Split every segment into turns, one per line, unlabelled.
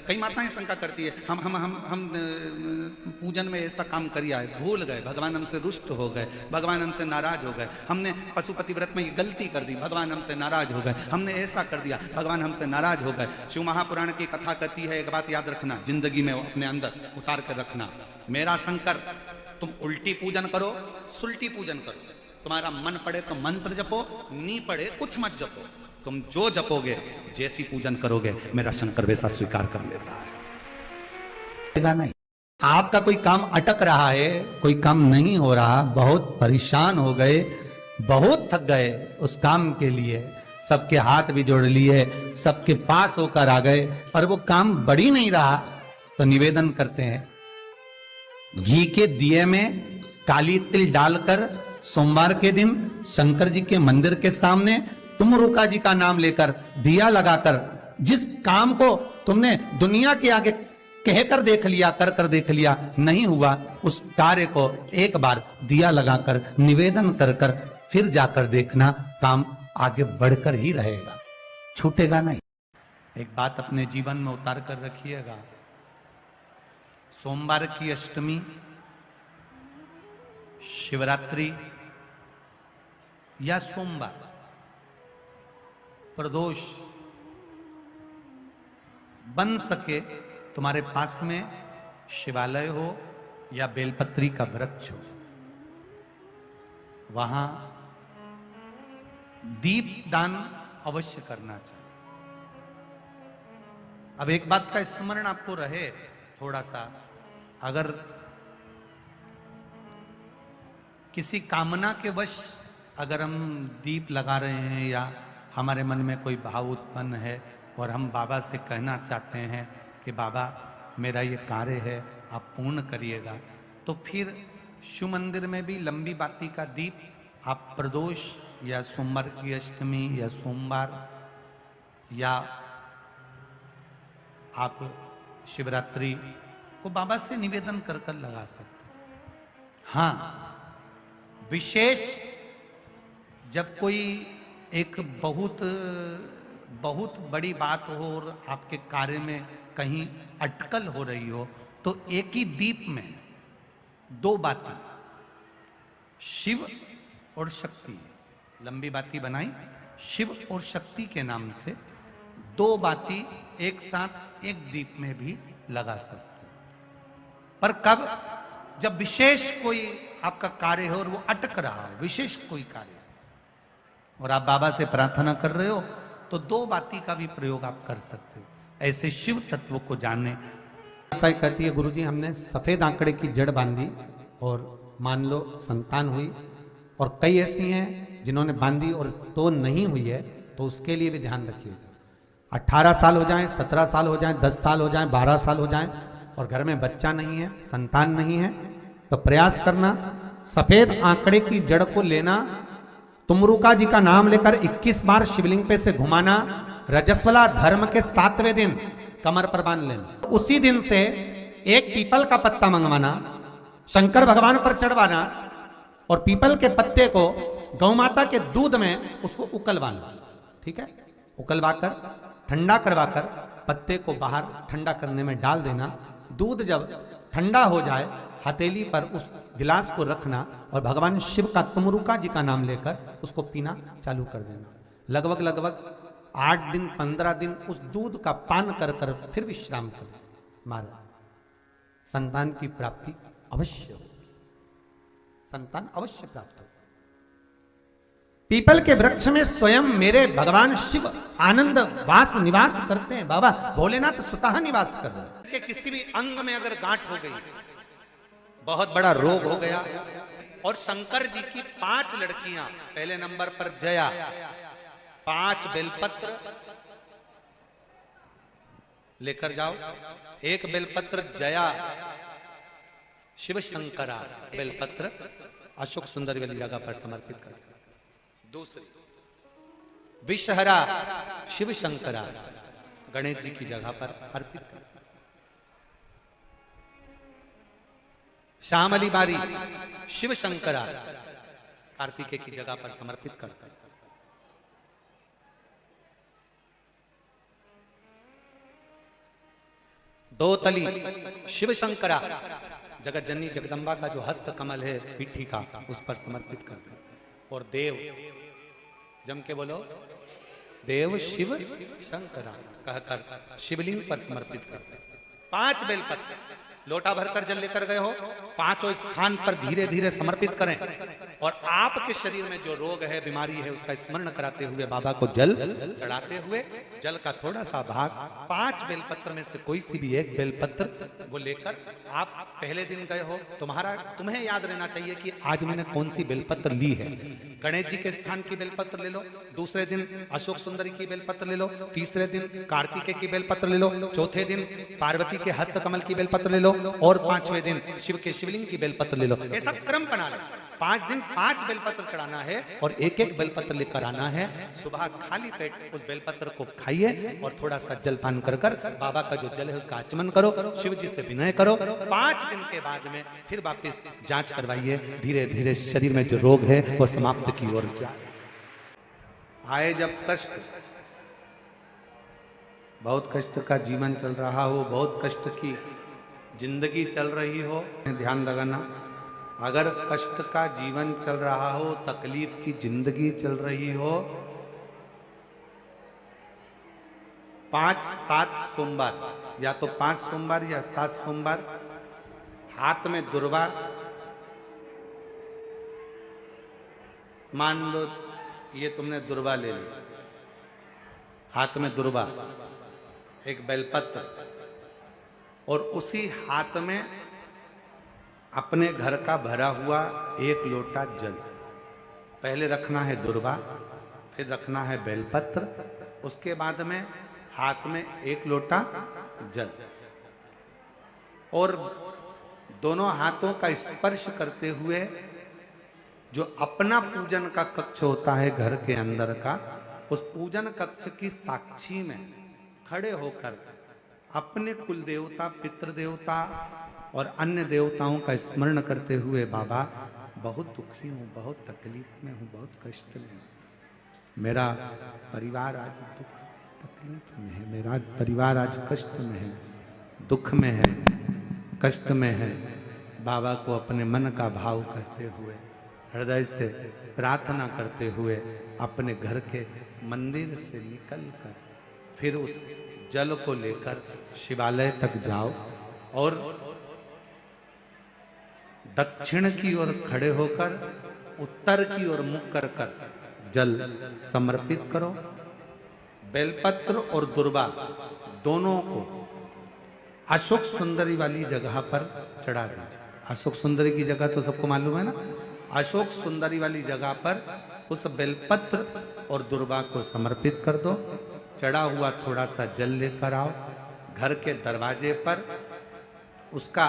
कई माताएं शंका करती है, हम पूजन में ऐसा काम किया है, भूल गए, भगवान हमसे रुष्ट हो गए, भगवान हमसे नाराज हो गए, हमने पशुपति व्रत में ये गलती कर दी, भगवान हमसे नाराज हो गए, हमने ऐसा कर दिया, भगवान हमसे नाराज हो गए। शिव महापुराण की कथा कहती है, एक बात याद रखना, जिंदगी में अपने अंदर उतार कर रखना, मेरा शंकर, तुम उल्टी पूजन करो, सुल्टी पूजन करो, तुम्हारा मन पड़े तो मंत्र जपो, नहीं पड़े कुछ मत जपो, तुम जो जपोगे, जैसी पूजन करोगे, मेरा शंकर वैसा स्वीकार कर लेता है।
नहीं, आपका कोई काम अटक रहा है, कोई काम नहीं हो रहा, बहुत परेशान हो गए, बहुत थक गए उस काम के लिए, सबके हाथ भी जोड़ लिए, सबके पास होकर आ गए, और वो काम बढ़ ही नहीं रहा, तो निवेदन करते हैं, घी के दिए में काली तिल डालकर सोमवार के दिन शंकर जी के मंदिर के सामने तुमरुका जी का नाम लेकर दिया लगाकर, जिस काम को तुमने दुनिया के आगे कहकर देख लिया, कर देख लिया, नहीं हुआ, उस कार्य को एक बार दिया लगाकर निवेदन कर फिर जाकर देखना, काम आगे बढ़कर ही रहेगा, छूटेगा नहीं।
एक बात अपने जीवन में उतार कर रखिएगा, सोमवार की अष्टमी, शिवरात्रि या सोमवार, प्रदोष, बन सके तुम्हारे पास में शिवालय हो या बेलपत्री का वृक्ष हो, वहां दीप दान अवश्य करना चाहिए। अब एक बात का स्मरण आपको रहे थोड़ा सा, अगर किसी कामना के वश अगर हम दीप लगा रहे हैं या हमारे मन में कोई भाव उत्पन्न है और हम बाबा से कहना चाहते हैं कि बाबा मेरा ये कार्य है आप पूर्ण करिएगा, तो फिर शिव मंदिर में भी लंबी बाती का दीप आप प्रदोष या सोमवार की अष्टमी या सोमवार या आप शिवरात्रि को बाबा से निवेदन कर लगा सकते हैं। हाँ, विशेष जब कोई एक बहुत बड़ी बात हो और आपके कार्य में कहीं अटकल हो रही हो, तो एक ही दीप में दो बाती, शिव और शक्ति, लंबी बाती बनाई, शिव और शक्ति के नाम से दो बाती एक साथ एक दीप में भी लगा सकते हैं। पर कब? जब विशेष कोई आपका कार्य हो और वो अटक रहा हो, विशेष कोई कार्य, और आप बाबा से प्रार्थना कर रहे हो, तो दो बाती का भी प्रयोग आप कर सकते हो। ऐसे शिव तत्व को जानने
कहती है, गुरुजी हमने सफेद आंकड़े की जड़ बांधी और मान लो संतान हुई, और कई ऐसी हैं जिन्होंने बांधी और तो नहीं हुई है, तो उसके लिए भी ध्यान रखिएगा। 18 साल हो जाएं, 17 साल हो जाएं, 10 साल हो जाएं, 12 साल हो जाएं और घर में बच्चा नहीं है, संतान नहीं है, तो प्रयास करना, सफेद आंकड़े की जड़ को लेना, तुमरुका जी का नाम लेकर 21 बार शिवलिंग पे से घुमाना, रजस्वला धर्म के 7वें दिन कमर पर बांध लेना, उसी दिन से एक पीपल का पत्ता मंगवाना, शंकर भगवान पर चढ़वाना, और पीपल के पत्ते को गौ माता के दूध में उसको उकलवाना, ठीक है, उकलवाकर ठंडा करवाकर पत्ते को बाहर ठंडा करने में डाल देना। दूध जब ठंडा हो जाए, हथेली पर उस गिलास को रखना और भगवान शिव का तुमरुका जी का नाम लेकर उसको पीना चालू कर देना। लगभग 8 दिन 15 दिन उस दूध का पान कर फिर विश्राम करें। महाराज, संतान की प्राप्ति अवश्य होगी, संतान अवश्य प्राप्त होगी। पीपल के वृक्ष में स्वयं मेरे भगवान शिव आनंद वास निवास करते हैं। बाबा भोलेनाथ स्वतः निवास कर रहे हैं।
कि किसी भी अंग में अगर गांठ हो गई, बहुत बड़ा रोग हो गया, और शंकर जी की 5 लड़कियां, पहले नंबर पर जया, 5 बेलपत्र लेकर जाओ, एक बेलपत्र जया शिव शंकरा बेलपत्र अशोक सुंदर वाली जगह पर समर्पित कर, दूसरी विषहरा शिव शंकरा गणेश जी की जगह पर अर्पित कर, श्यामली बारी शिव शंकरा कार्तिकेय की जगह पर समर्पित कर,
दो तली शिव शंकरा, जगत जननी जगदम्बा का जो हस्त कमल है पीठी का, उस पर समर्पित कर दो। और देव, जम के बोलो, देव शिव शंकरा कहकर शिवलिंग पर समर्पित कर दो। 5 बेलपत्र, लोटा भरकर जल लेकर गए हो, 5 स्थान पर धीरे धीरे समर्पित करें। और आपके शरीर में जो रोग है, बीमारी है, उसका स्मरण कराते हुए बाबा को जल चढ़ाते हुए, जल का थोड़ा सा भाग 5 बेलपत्र में से कोई सी भी एक बेलपत्र वो लेकर, आप पहले दिन गए हो, तुम्हें याद रहना चाहिए कि आज मैंने कौन सी बेलपत्र ली है। गणेश जी के स्थान की बेलपत्र ले लो, दूसरे दिन अशोक सुंदरी की बेलपत्र ले लो, तीसरे दिन कार्तिकेय की बेलपत्र ले लो, चौथे दिन पार्वती के हस्त कमल की बेलपत्र ले लो, और 5वें दिन शिव के शिवलिंग की बेलपत्र ले लो। ऐसा क्रम बना लो। 5 दिन 5 बेलपत्र चढ़ाना है और एक एक बेलपत्र लेकर आना है। सुबह खाली पेट उस बेलपत्र को खाइए और थोड़ा सा जलपान कर बाबा का जो जल है उसका आचमन करो, शिव जी से विनय करो। 5 दिन के बाद में फिर वापस जांच करवाइए, धीरे धीरे शरीर में जो रोग है वो समाप्त की ओर जाए। आए जब कष्ट, बहुत कष्ट का जीवन चल रहा हो, बहुत कष्ट की जिंदगी चल रही हो, ध्यान लगाना, अगर कष्ट का जीवन चल रहा हो, तकलीफ की जिंदगी चल रही हो, 5-7 सोमवार, या तो 5 सोमवार या 7 सोमवार, हाथ में दुर्वा, मान लो ये तुमने दुर्वा ले ली, हाथ में दुर्वा, एक बेलपत्र, और उसी हाथ में अपने घर का भरा हुआ 1 लोटा जल। पहले रखना है दुर्वा, फिर रखना है बेलपत्र, उसके बाद में हाथ में 1 लोटा जल, और दोनों हाथों का स्पर्श करते हुए जो अपना पूजन का कक्ष होता है घर के अंदर का, उस पूजन कक्ष की साक्षी में खड़े होकर अपने कुल देवता, पितृ देवता और अन्य देवताओं का स्मरण करते हुए, बाबा बहुत दुखी हूँ, बहुत तकलीफ में हूँ, बहुत कष्ट में हूँ, मेरा परिवार आज दुख तकलीफ में है, मेरा परिवार आज कष्ट में है, दुख में है, कष्ट में है। बाबा को अपने मन का भाव कहते हुए, हृदय से प्रार्थना करते हुए अपने घर के मंदिर से निकलकर फिर उस जल को लेकर शिवालय तक जाओ और दक्षिण की ओर खड़े होकर उत्तर की ओर मुख कर जल समर्पित करो। बेलपत्र और दुर्वा दोनों को अशोक सुंदरी वाली जगह पर चढ़ा दीजिए। अशोक सुंदरी की जगह तो सबको मालूम है ना। अशोक सुंदरी वाली जगह पर उस बेलपत्र और दुर्वा को समर्पित कर दो। चढ़ा हुआ थोड़ा सा जल लेकर आओ, घर के दरवाजे पर उसका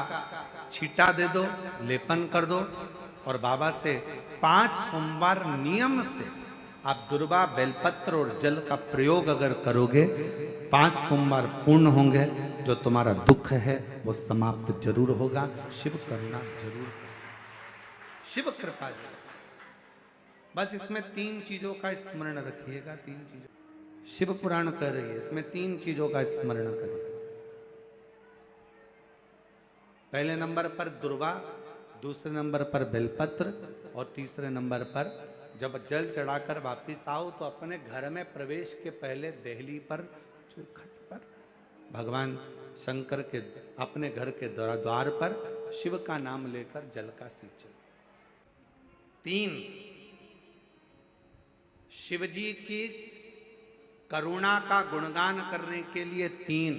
छींटा दे दो, लेपन कर दो और बाबा से 5 सोमवार नियम से आप दुर्वा, बेलपत्र और जल का प्रयोग अगर करोगे, 5 सोमवार पूर्ण होंगे। जो तुम्हारा दुख है वो समाप्त जरूर होगा। शिव करुणा जरूर, शिव कृपा जरूर। बस इसमें 3 चीजों का स्मरण रखिएगा। 3 चीजों शिव पुराण कर रही है, इसमें 3 चीजों का स्मरण करिए। पहले नंबर पर दुर्वा, दूसरे नंबर पर बेलपत्र और तीसरे नंबर पर जब जल चढ़ाकर वापिस आओ तो अपने घर में प्रवेश के पहले देहली पर, चौखट पर भगवान शंकर के अपने घर के द्वार पर शिव का नाम लेकर जल का सिंचन। 3 शिव जी की करुणा का गुणगान करने के लिए 3,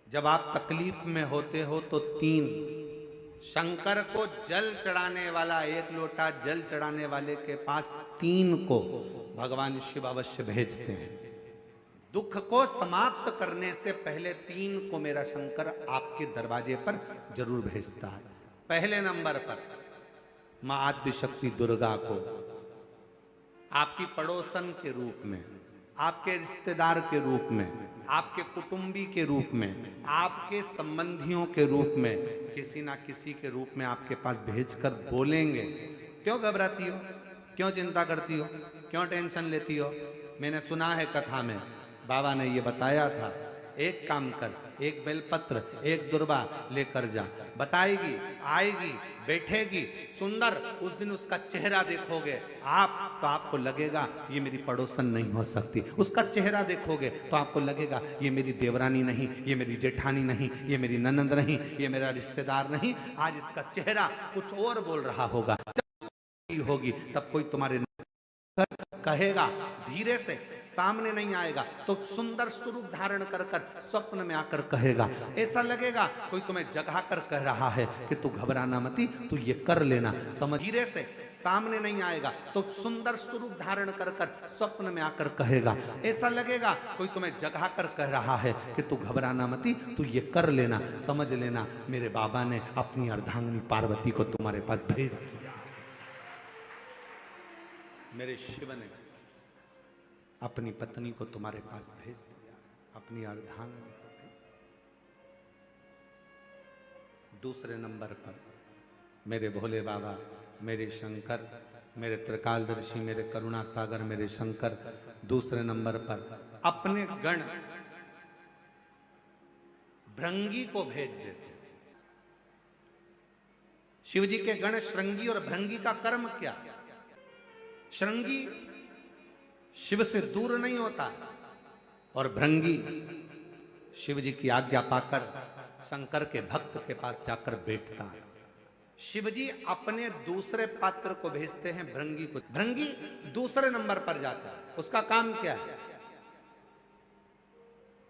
जब आप तकलीफ में होते हो तो 3, शंकर को जल चढ़ाने वाला 1 लोटा जल चढ़ाने वाले के पास 3 को भगवान शिव अवश्य भेजते हैं। दुख को समाप्त करने से पहले 3 को मेरा शंकर आपके दरवाजे पर जरूर भेजता है। पहले नंबर पर मां आद्यशक्ति दुर्गा को आपकी पड़ोसन के रूप में, आपके रिश्तेदार के रूप में, आपके कुटुंबी के रूप में, आपके संबंधियों के रूप में, किसी ना किसी के रूप में आपके पास भेजकर बोलेंगे, क्यों घबराती हो, क्यों चिंता करती हो, क्यों टेंशन लेती हो। मैंने सुना है कथा में बाबा ने ये बताया था,
एक काम कर, एक बेलपत्र, एक दुर्वा लेकर जा। बताएगी, आएगी, बैठेगी, सुंदर। उस दिन उसका चेहरा देखोगे आप तो आपको लगेगा ये मेरी पड़ोसन नहीं हो सकती। उसका चेहरा देखोगे तो आपको लगेगा ये मेरी देवरानी नहीं, ये मेरी जेठानी नहीं, ये मेरी ननंद नहीं, ये मेरा रिश्तेदार नहीं। आज इसका चेहरा कुछ और बोल रहा होगा। जब होगी तब कोई तुम्हारे कहेगा, धीरे से, सामने नहीं आएगा तो सुंदर स्वरूप धारण कर कर स्वप्न में आकर कहेगा। ऐसा लगेगा कोई तुम्हें जगा कर कह रहा है कि तू घबराना मती, तू ये कर लेना। समझ, धीरे से, सामने नहीं आएगा तो सुंदर स्वरूप धारण कर कर स्वप्न में आकर कहेगा। ऐसा लगेगा कोई तुम्हें जगा कर कह रहा है कि तू घबराना मती, तू ये कर लेना। समझ लेना मेरे बाबा ने अपनी अर्धांगिनी पार्वती को तुम्हारे पास भेज दिया। मेरे शिव ने अपनी पत्नी को तुम्हारे पास भेज दिया, अपनी अर्धांगिनी को भेज दिया। दूसरे नंबर पर मेरे भोले बाबा, मेरे शंकर, मेरे त्रिकालदर्शी, मेरे करुणा सागर, मेरे शंकर दूसरे नंबर पर अपने गण भृंगी को भेज देते। शिव जी के गण श्रृंगी और भृंगी का कर्म क्या? श्रृंगी शिव से दूर नहीं होता और भृंगी शिव जी की आज्ञा पाकर शंकर के भक्त के पास जाकर बैठता है। शिव जी अपने दूसरे पात्र को भेजते हैं भृंगी को। भृंगी दूसरे नंबर पर जाता है। उसका काम क्या है?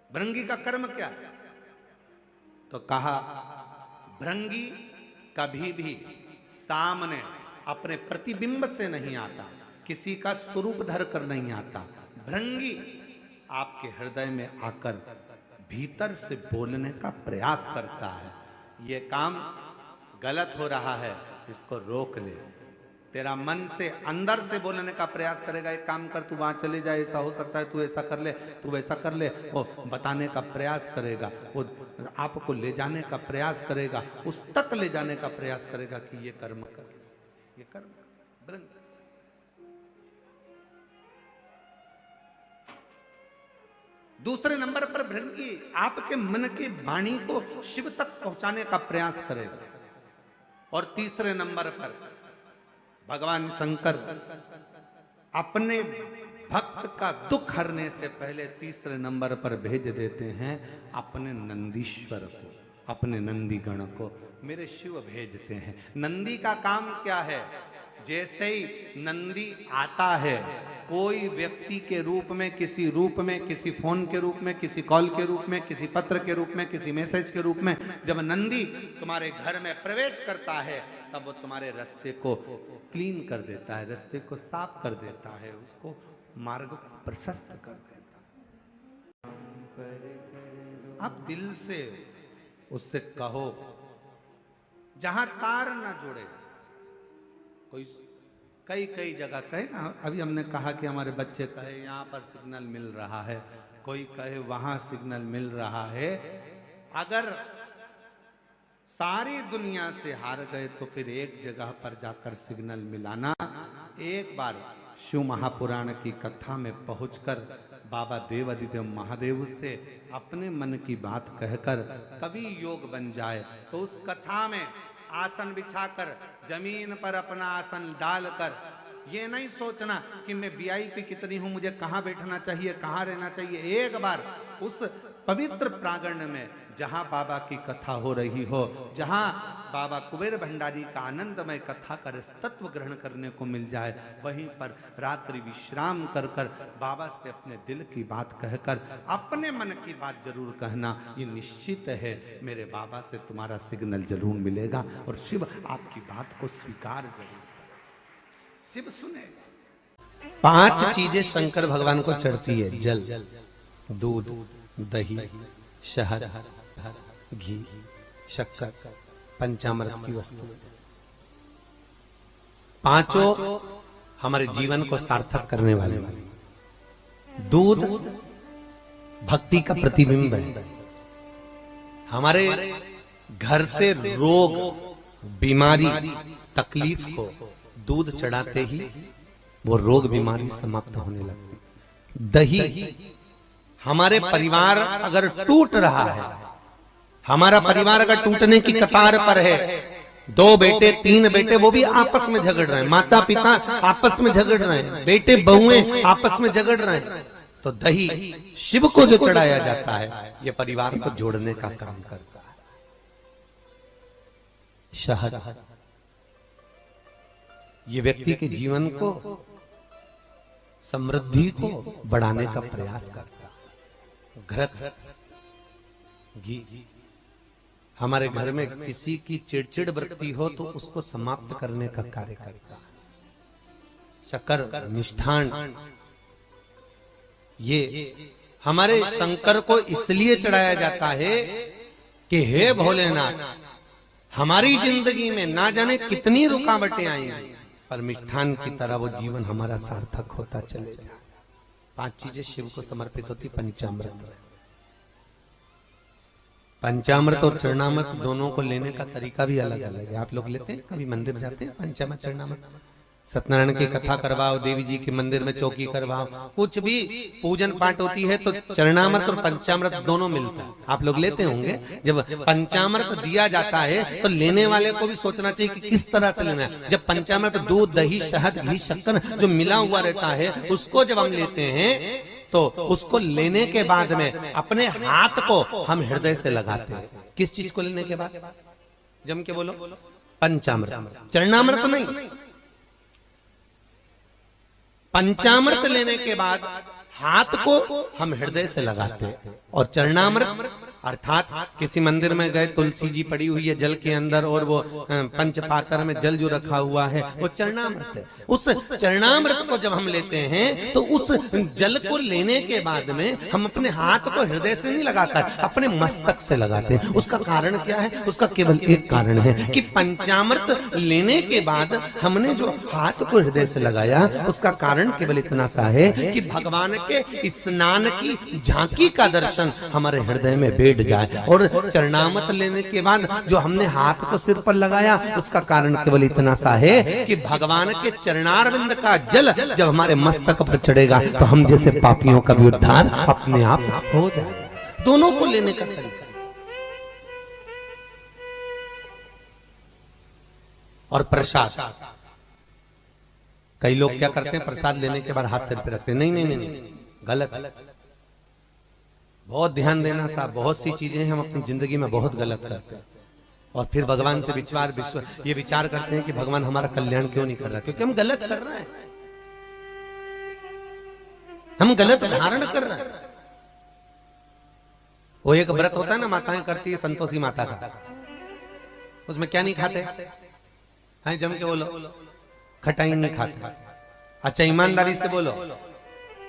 भृंगी का कर्म क्या है? तो कहा भृंगी कभी भी सामने अपने प्रतिबिंब से नहीं आता, किसी का स्वरूप धर कर नहीं आता। भृंगी आपके हृदय में आकर भीतर से बोलने का प्रयास करता है। ये काम गलत हो रहा है, इसको रोक ले। तेरा मन से अंदर से बोलने का प्रयास करेगा, एक काम कर, तू वहां चले जाए, ऐसा हो सकता है, तू ऐसा कर ले, तू वैसा कर ले। वो बताने का प्रयास करेगा, वो आपको ले जाने का प्रयास करेगा, उस तक ले जाने का प्रयास करेगा कि ये कर्म कर, ये कर्म कर। भृंगी दूसरे नंबर पर भृंगी आपके मन की वाणी को शिव तक पहुंचाने का प्रयास करेगा। और तीसरे नंबर पर भगवान शंकर अपने भक्त का दुख हरने से पहले तीसरे नंबर पर भेज देते हैं अपने नंदीश्वर को, अपने नंदी गण को। मेरे शिव भेजते हैं। नंदी का काम क्या है? जैसे ही नंदी आता है, कोई व्यक्ति के रूप में, किसी रूप में, किसी फोन के रूप में, किसी कॉल के रूप में, किसी पत्र के रूप में, किसी मैसेज के रूप में, जब नंदी तुम्हारे घर में प्रवेश करता है तब वो तुम्हारे रास्ते को क्लीन कर देता है, रास्ते को साफ कर देता है, उसको मार्ग को प्रशस्त कर देता है। आप दिल से उससे कहो, जहां तार ना जुड़े। कोई कई जगह कहे ना, अभी हमने कहा कि हमारे बच्चे कहे यहाँ पर सिग्नल मिल रहा है, कोई कहे वहां सिग्नल मिल रहा है। अगर सारी दुनिया से हार गए तो फिर एक जगह पर जाकर सिग्नल मिलाना। एक बार शिव महापुराण की कथा में पहुंचकर बाबा देवादिदेव महादेव से अपने मन की बात कहकर कभी योग बन जाए तो उस कथा में आसन बिछाकर जमीन पर अपना आसन डालकर ये नहीं सोचना कि मैं वीआईपी कितनी हूं, मुझे कहां बैठना चाहिए, कहां रहना चाहिए। एक बार उस पवित्र प्रांगण में जहां बाबा की कथा हो रही हो, जहां बाबा कुबेर भंडारी का आनंदमय कथा का तत्व ग्रहण करने को मिल जाए, वहीं पर रात्रि विश्राम कर कर बाबा से अपने दिल की बात कहकर अपने मन की बात जरूर कहना। ये निश्चित है मेरे बाबा से तुम्हारा सिग्नल जरूर मिलेगा और शिव आपकी बात को स्वीकार जरूर, शिव सुनेगा।
5 चीजें शंकर भगवान को चढ़ती है: जल, दूध, दही, शहद, घी, शक्कर, पंचामृत की वस्तु। 5 हमारे जीवन को सार्थक करने वाले। दूध भक्ति का प्रतिबिंब है। हमारे घर से रोग, बीमारी, तकलीफ को दूध चढ़ाते ही वो रोग बीमारी समाप्त होने लगती। दही हमारे परिवार अगर टूट रहा है, हमारा परिवार अगर टूटने की कतार पर है, 2 बेटे 3 बेटे वो भी आपस में झगड़ रहे हैं, माता पिता आपस में झगड़ रहे हैं, बेटे बहुएं आपस में झगड़ रहे हैं, तो दही शिव को जो चढ़ाया जाता है ये परिवार को जोड़ने का काम करता है। शहद ये व्यक्ति के जीवन को, समृद्धि को बढ़ाने का प्रयास करता है। घृत घी, हमारे घर में किसी की चिड़चिड़ वृत्ति हो तो उसको समाप्त करने का कार्य करता है। शक्कर, मिष्ठान, ये हमारे शंकर को इसलिए चढ़ाया जाता है कि हे भोलेनाथ, हमारी जिंदगी में ना जाने कितनी रुकावटें आई, पर मिष्ठान की तरह वो जीवन हमारा सार्थक होता चले जाए। 5 चीजें शिव को समर्पित होती। पंचामृत, पंचामृत और चरणामृत दोनों को लेने का तरीका भी अलग अलग है। आप लोग लेते हैं, कभी मंदिर जाते हैं, पंचामृत चरणामृत, सत्यनारायण की कथा करवाओ, देवी जी के मंदिर में चौकी करवाओ, कुछ भी पूजन पाठ होती है तो चरणामृत और पंचामृत दोनों मिलता है। आप लोग लेते होंगे। जब पंचामृत दिया जाता है तो लेने वाले को भी सोचना चाहिए कि किस तरह से लेना है। जब पंचामृत दूध, दही, शहद, घी, शक्कर जो मिला हुआ रहता है, उसको जब हम लेते हैं तो उसको लेने के बाद में अपने हाथ को हम हृदय से लगाते हैं। किस चीज को लेने के बाद? जम के बोलो। पंचामृत, चरणामृत नहीं। पंचामृत लेने के बाद हाथ को हम हृदय से लगाते हैं। और चरणामृत अर्थात किसी मंदिर में गए, तुलसी जी पड़ी हुई है जल के अंदर और वो पंचपात्र में जल जो रखा हुआ है वो चरणामृत है। उस चरणामृत को जब हम लेते हैं तो उस जल को लेने के बाद में हम अपने हाथ को हृदय से नहीं लगाकर अपने मस्तक से लगाते हैं। उसका कारण क्या है? उसका केवल एक कारण है कि पंचामृत लेने के बाद हमने जो हाथ को हृदय से लगाया, उसका कारण केवल इतना सा है कि भगवान के स्नान की झांकी का दर्शन हमारे हृदय में बैठ जाए। और चरणामृत लेने के बाद जो हमने हाथ को सिर पर लगाया, उसका कारण केवल इतना सा है कि भगवान के चरणारविंद का जल जब हमारे मस्तक पर चढ़ेगा तो हम जैसे पापियों का भी उद्धार अपने आप हो जाएगा। दोनों को लेने का तरीका। और प्रसाद, कई लोग क्या करते हैं, प्रसाद लेने के बाद हाथ सिर पे रखते हैं। नहीं नहीं नहीं, गलत। बहुत ध्यान देना साहब। बहुत सी चीजें हम अपनी जिंदगी में बहुत गलत करते हैं और फिर भगवान से ये विचार करते हैं कि भगवान हमारा कल्याण क्यों नहीं कर रहा, क्योंकि हम गलत कर रहे हैं, हम गलत धारण कर रहे हैं। वो एक व्रत होता है ना, माताएं करती है, संतोषी माता का, उसमें क्या नहीं खाते हैं? जम के बोलो, खटाई नहीं खाते। अच्छा ईमानदारी से बोलो,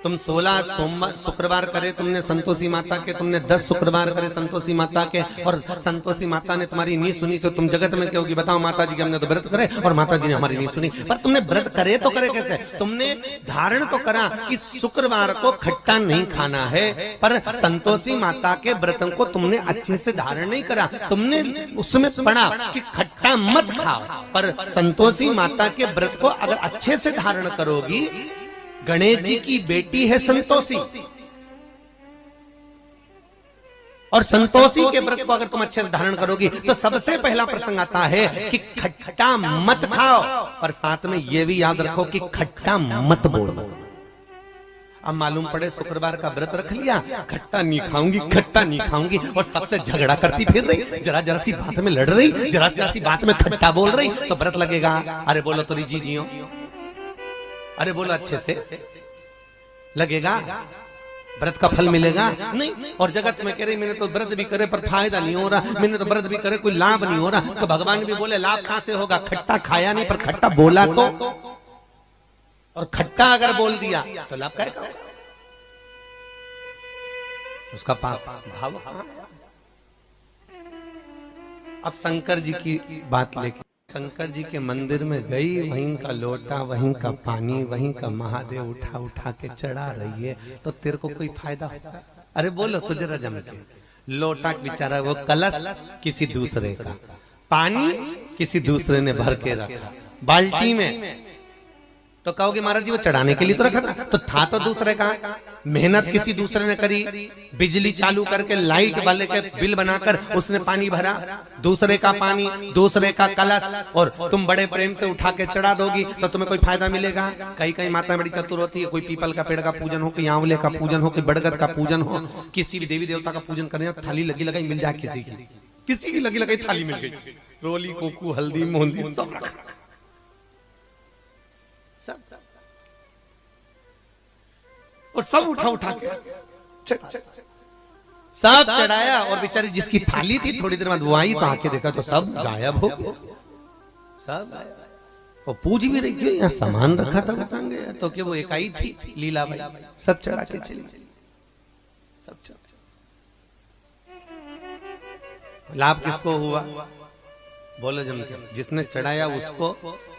तुम 16 सोमवार शुक्रवार करे तुमने संतोषी माता के, तुमने 10 शुक्रवार करे संतोषी माता के, और संतोषी माता ने तुम्हारी नहीं सुनी तो तुम जगत में क्या होगी? बताओ, माता जी के हमने तो व्रत करे और माता जी ने हमारी नहीं सुनी। पर तुमने व्रत करे तो करे कैसे? तुमने धारण तो करा कि शुक्रवार को खट्टा नहीं खाना है, पर संतोषी माता के व्रत को तुमने अच्छे से धारण नहीं करा। तुमने उसमें पढ़ा कि खट्टा मत खाओ, पर संतोषी माता के व्रत को अगर अच्छे से धारण करोगी, गणेश जी की बेटी है संतोषी, और संतोषी के व्रत को अगर तुम अच्छे से धारण करोगी तो सबसे पहला प्रसंग आता है कि खट्टा मत खाओ, और साथ में यह भी याद रखो कि खट्टा मत बोलो। अब मालूम पड़े शुक्रवार का व्रत रख लिया, खट्टा नहीं खाऊंगी, खट्टा नहीं खाऊंगी, और सबसे झगड़ा करती फिर रही, जरा जरा सी बात में लड़ रही, जरा जरा सी बात में खट्टा बोल रही, तो व्रत लगेगा? अरे बोलो तो जी जियो, अरे बोलो अच्छे से, लगेगा? व्रत का फल मिलेगा? नहीं। और जगत में कह रही मैंने तो व्रत भी करे पर फायदा नहीं हो रहा, मैंने तो व्रत भी करे कोई लाभ नहीं हो रहा, तो भगवान भी बोले लाभ कहां से होगा? खट्टा खाया नहीं पर खट्टा बोला तो, और खट्टा अगर बोल दिया तो लाभ क्या होगा? उसका भाव। अब शंकर जी की बात लेके, शंकर जी के मंदिर में गई, वहीं का लोटा, वहीं का पानी, वहीं का महादेव उठा उठा के चढ़ा रही है, तो तेरे को कोई फायदा होगा? अरे बोलो तो जरा जम के। लोटा बेचारा वो कलश किसी दूसरे का, पानी किसी दूसरे ने भर के रखा बाल्टी में, तो कहोगे महाराज जी वो चढ़ाने के लिए तो रखा था, तो था तो दूसरे का, मेहनत किसी दूसरे ने करी, बिजली चालू करके लाइट वाले के बिल बनाकर उसने पानी भरा, दूसरे का पानी, दूसरे का कलश, और तुम बड़े प्रेम से उठा के चढ़ा दोगी तो तुम्हें कोई फायदा मिलेगा? कहीं कहीं माता बड़ी चतुर होती है, कोई पीपल का पेड़ का पूजन हो, कोई आंवले का पूजन हो, कोई बड़गद का पूजन हो, किसी भी देवी देवता का पूजन करने, थाली लगी लगाई मिल जाए, किसी की लगी लगाई थाली मिल गई, रोली कोकू हल्दी मोहंदी सब रखा, सब और सब उठा के सब चढ़ाया, और बेचारी जिसकी थाली थी थोड़ी देर बाद वो आई तो आके देखा तो सब गायब हो गया, सब और पूज भी रही क्यों, यहाँ सामान रखा था बताएं गया तो कि वो इकाई थी लीला भाई, सब चढ़ा के चली, सब चढ़ा। लाभ किसको हुआ? बोलो जम के, जिसने चढ़ाया उसको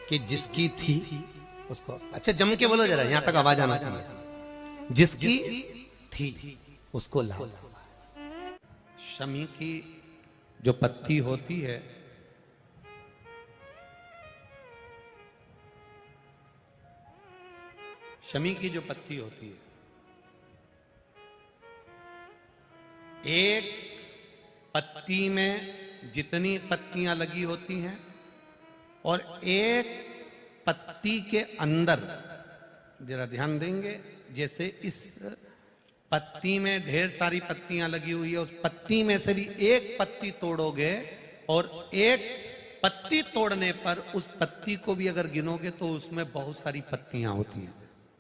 कि जिसकी थी उसको। अच्छा जम के बोलो जरा, यहां तक आवाज आना चाहिए, जिसकी थी उसको लाभ। शमी की जो पत्ती होती है, शमी की जो पत्ती होती है, एक पत्ती में जितनी पत्तियां लगी होती हैं और एक पत्ती के अंदर, जरा ध्यान देंगे, जैसे इस पत्ती में ढेर सारी पत्तियां लगी हुई है, उस पत्ती में से भी एक पत्ती तोड़ोगे और एक पत्ती तोड़ने पर उस पत्ती को भी अगर गिनोगे तो उसमें बहुत सारी पत्तियां होती हैं।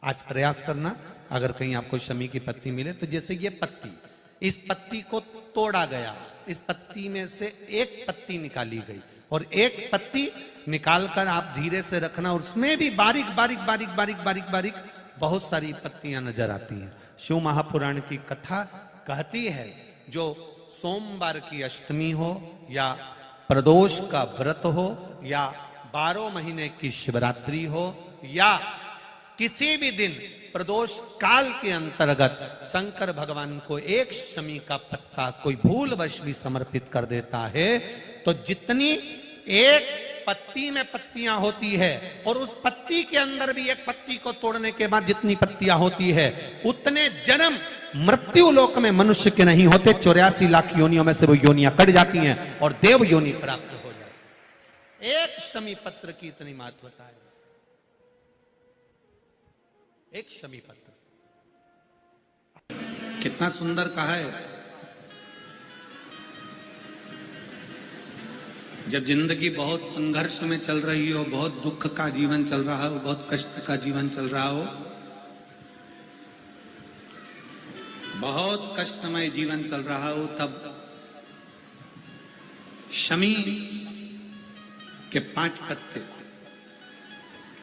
आज प्रयास करना, अगर कहीं आपको शमी की पत्ती मिले तो जैसे ये पत्ती, इस पत्ती को तोड़ा गया, इस पत्ती में से एक पत्ती निकाली गई और एक पत्ती निकालकर आप धीरे से रखना, और उसमें भी बारीक बारीक बारीक बारीक बारीक बारीक बहुत सारी पत्तियां नजर आती हैं। शिव महापुराण की कथा कहती है, जो सोमवार की अष्टमी हो या प्रदोष का व्रत हो या 12 महीने की शिवरात्रि हो या किसी भी दिन प्रदोष काल के अंतर्गत शंकर भगवान को एक शमी का पत्ता कोई भूलवश भी समर्पित कर देता है, तो जितनी एक पत्ती में पत्तियां होती है और उस पत्ती के अंदर भी एक पत्ती को तोड़ने के बाद जितनी पत्तियां होती है, उतने जन्म मृत्यु लोक में मनुष्य के नहीं होते, 84 लाख योनियों में से वो योनियां कट जाती हैं और देव योनि प्राप्त हो जाती। एक शमी पत्र की इतनी महत्वता है, एक शमी पत्र। कितना सुंदर कहा है। जब जिंदगी बहुत संघर्ष में चल रही हो, बहुत दुख का जीवन चल रहा हो, बहुत कष्ट का जीवन चल रहा हो, बहुत कष्टमय जीवन चल रहा हो, तब शमी के 5 पत्ते,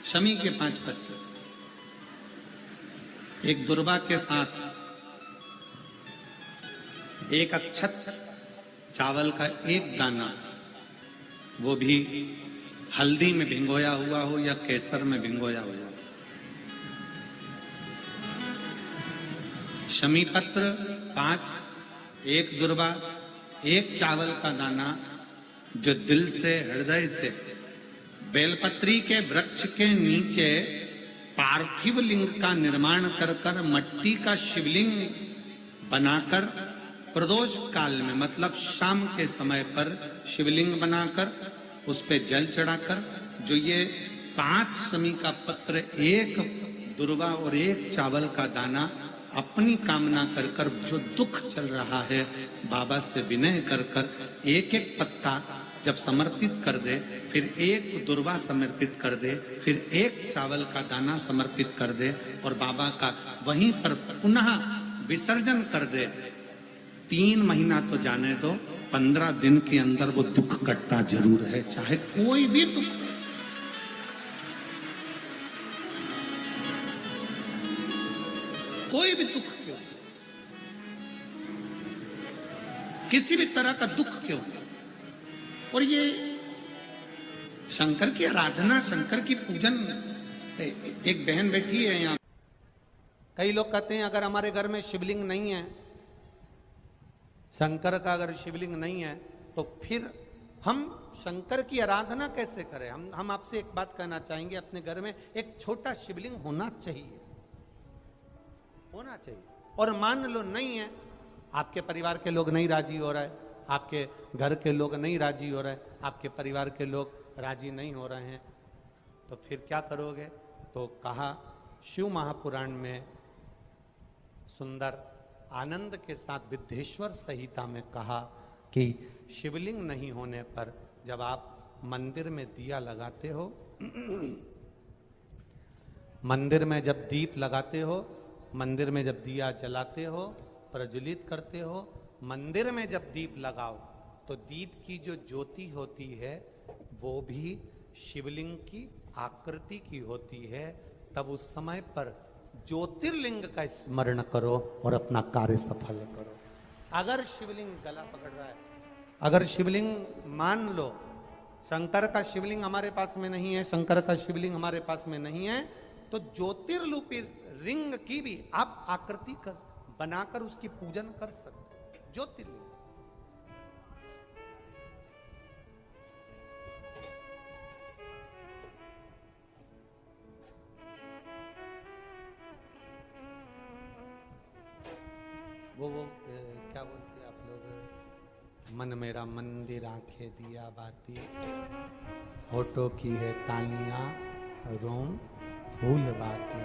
शमी के 5 पत्ते एक दुर्वा के साथ एक अक्षत चावल का एक दाना, वो भी हल्दी में भिंगोया हुआ हो या केसर में भिंगोया हुआ हो, शमी पत्र 5, एक दुर्वा, एक चावल का दाना, जो दिल से हृदय से बेलपत्री के वृक्ष के नीचे पार्थिव लिंग का निर्माण कर कर मट्टी का शिवलिंग बनाकर प्रदोष काल में, मतलब शाम के समय पर शिवलिंग बनाकर उस पे जल चढ़ाकर, जो ये 5 शमी का पत्र, एक दुर्वा और एक चावल का दाना, अपनी कामना कर कर, जो दुख चल रहा है बाबा से विनय कर कर एक एक पत्ता जब समर्पित कर दे, फिर एक दुर्वा समर्पित कर दे, फिर एक चावल का दाना समर्पित कर दे और बाबा का वहीं पर पुनः विसर्जन कर दे, 3 महीना तो जाने दो, 15 दिन के अंदर वो दुख कटता जरूर है, चाहे कोई भी दुख, कोई भी दुख क्यों, किसी भी तरह का दुख क्यों। और ये शंकर की आराधना, शंकर की पूजन। एक बहन बैठी है यहाँ, कई लोग कहते हैं अगर हमारे घर में शिवलिंग नहीं है, शंकर का अगर शिवलिंग नहीं है, तो फिर हम शंकर की आराधना कैसे करें? हम आपसे एक बात कहना चाहेंगे, अपने घर में एक छोटा शिवलिंग होना चाहिए, होना चाहिए। और मान लो नहीं है, आपके परिवार के लोग नहीं राजी हो रहे हैं, आपके घर के लोग नहीं राजी हो रहे हैं, आपके परिवार के लोग राजी नहीं हो रहे हैं, तो फिर क्या करोगे? तो कहा शिव महापुराण में सुंदर आनंद के साथ विद्येश्वर संहिता में कहा कि शिवलिंग नहीं होने पर जब आप मंदिर में दिया लगाते हो, मंदिर में जब दीप लगाते हो, मंदिर में जब दिया जलाते हो, प्रज्वलित करते हो, मंदिर में जब दीप लगाओ तो दीप की जो ज्योति होती है वो भी शिवलिंग की आकृति की होती है। तब उस समय पर ज्योतिर्लिंग का स्मरण करो और अपना कार्य सफल करो। अगर शिवलिंग गला पकड़ रहा है, अगर शिवलिंग मान लो शंकर का शिवलिंग हमारे पास में नहीं है, शंकर का शिवलिंग हमारे पास में नहीं है, तो ज्योतिर्लिपि रिंग की भी आप आकृति कर बनाकर उसकी पूजन कर सकते हो। ज्योतिर्लिंग वो क्या बोलते हैं आप लोग, मन मेरा मंदिर आंखें दिया बाती, होठों की है तालियां रोम फूल बाती,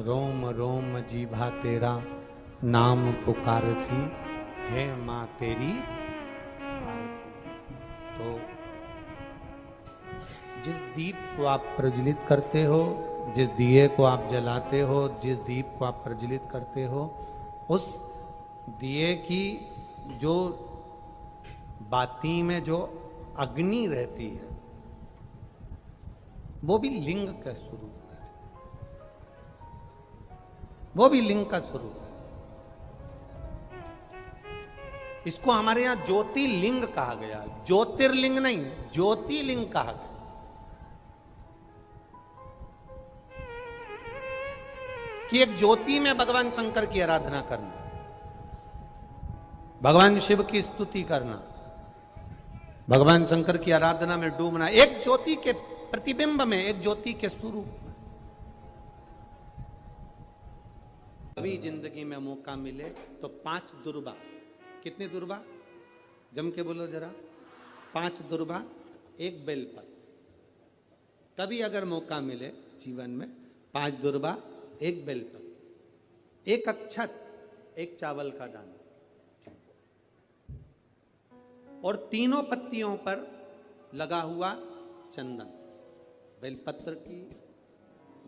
रोम रोम जीभा तेरा नाम पुकारती है माँ तेरी आरती। तो जिस दीप को आप प्रज्वलित करते हो, जिस दिए को आप जलाते हो, जिस दीप को आप प्रज्वलित करते हो, उस दिए की जो बाती में जो अग्नि रहती है वो भी लिंग का स्वरूप है, वो भी लिंग का स्वरूप है। इसको हमारे यहां ज्योतिर्लिंग कहा गया, ज्योतिर्लिंग नहीं, ज्योतिर्लिंग कहा गया। कि एक ज्योति में भगवान शंकर की आराधना करना, भगवान शिव की स्तुति करना, भगवान शंकर की आराधना में डूबना, एक ज्योति के प्रतिबिंब में, एक ज्योति के स्वरूप में। कभी जिंदगी में मौका मिले तो 5 दुर्बा, कितनी दुर्बा जम के बोलो जरा, 5 दुर्बा 1 बेलपत्र। कभी अगर मौका मिले जीवन में 5 दुर्बा 1 बेलपत्र, 1 अक्षत, 1 चावल का दाना, और तीनों पत्तियों पर लगा हुआ चंदन। बेलपत्र की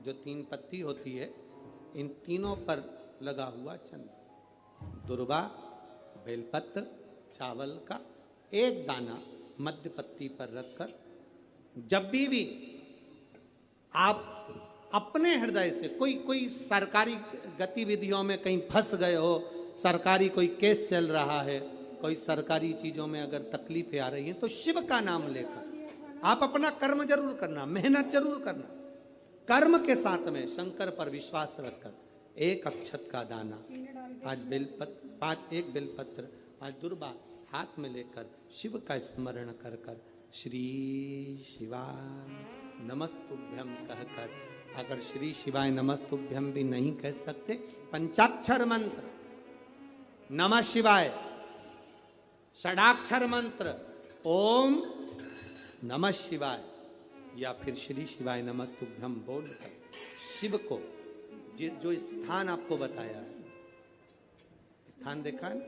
जो 3 पत्ती होती है, इन तीनों पर लगा हुआ चंदन, दुर्बा, बेलपत्र, चावल का 1 दाना मध्य पत्ती पर रखकर जब भी आप अपने हृदय से कोई सरकारी गतिविधियों में कहीं फंस गए हो, सरकारी कोई केस चल रहा है, कोई सरकारी चीजों में अगर तकलीफें आ रही हैं, तो शिव का नाम लेकर आप अपना कर्म जरूर करना, मेहनत जरूर करना। कर्म के साथ में शंकर पर विश्वास रखकर 1 अक्षत का दाना, 1 बेलपत्र, 5 दुर्बा हाथ में लेकर शिव का स्मरण कर कर श्री शिवाय नमस्तुभ्यम कहकर, अगर श्री शिवाय नमस्तुभ्यम भी नहीं कह सकते, पंचाक्षर मंत्र नमः शिवाय, षडाक्षर मंत्र ओम नमः शिवाय, या फिर श्री शिवाय नमस्तुभ्यम बोलकर शिव को जो स्थान आपको बताया है, स्थान देखा है,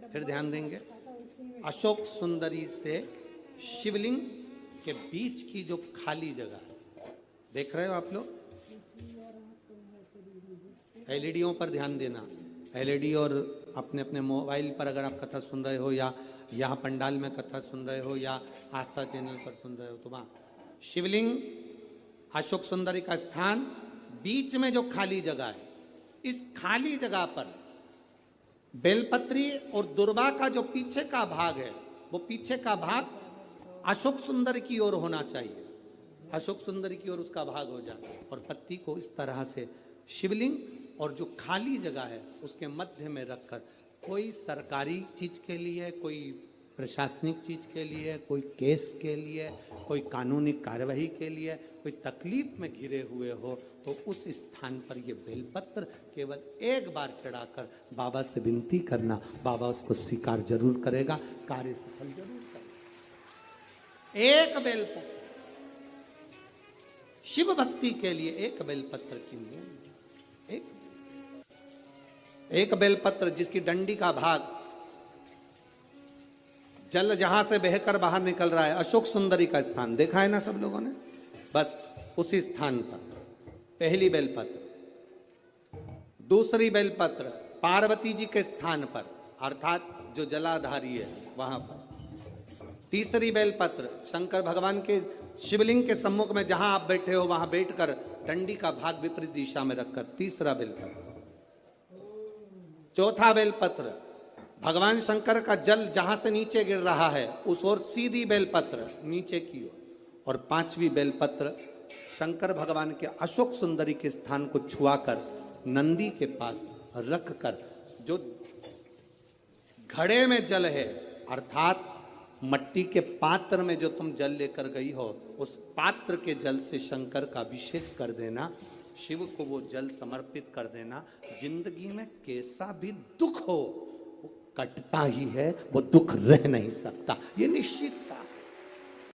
फिर ध्यान देंगे। अशोक सुंदरी से शिवलिंग के बीच की जो खाली जगह देख रहे हो आप लोग, एलईडीओं पर ध्यान देना। एलईडी और अपने अपने मोबाइल पर अगर आप कथा सुन रहे हो, या यहाँ पंडाल में कथा सुन रहे हो, या आस्था चैनल पर सुन रहे हो, तो वहाँ शिवलिंग, अशोक सुंदरी का स्थान, बीच में जो खाली जगह है, इस खाली जगह पर बेलपत्री और दुर्बा का जो पीछे का भाग है, वो पीछे का भाग अशोक सुंदर की ओर होना चाहिए, अशोक सुंदर की ओर उसका भाग हो जाए, और पत्ती को इस तरह से शिवलिंग और जो खाली जगह है उसके मध्य में रखकर, कोई सरकारी चीज के लिए, कोई प्रशासनिक चीज के लिए, कोई केस के लिए, कोई कानूनी कार्यवाही के लिए, कोई तकलीफ में घिरे हुए हो, तो उस स्थान पर ये बेलपत्र केवल एक बार चढ़ाकर बाबा से विनती करना, बाबा उसको स्वीकार जरूर करेगा, कार्य सफल जरूर करेगा। एक बेलपत्र शिव भक्ति के लिए, एक बेलपत्र के लिए, एक बेलपत्र जिसकी डंडी का भाग, जल जहां से बहकर बाहर निकल रहा है, अशोक सुंदरी का स्थान देखा है ना सब लोगों ने, बस उसी स्थान पर पहली बेलपत्र। दूसरी बेलपत्र पार्वती जी के स्थान पर, अर्थात जो जलाधारी है वहां पर। तीसरी बेलपत्र शंकर भगवान के शिवलिंग के सम्मुख में जहां आप बैठे हो वहां बैठकर डंडी का भाग विपरीत दिशा में रखकर, तीसरा बेलपत्र। चौथा बेलपत्र भगवान शंकर का जल जहां से नीचे गिर रहा है उस ओर सीधी बेलपत्र नीचे की ओर। और पांचवी बेलपत्र शंकर भगवान के अशोक सुंदरी के स्थान को छुआकर नंदी के पास रखकर, जो घड़े में जल है अर्थात मट्टी के पात्र में जो तुम जल लेकर गई हो, उस पात्र के जल से शंकर का अभिषेक कर देना, शिव को वो जल समर्पित कर देना। जिंदगी में कैसा भी दुख हो वो कटता ही है, वो दुख रह नहीं सकता, ये निश्चित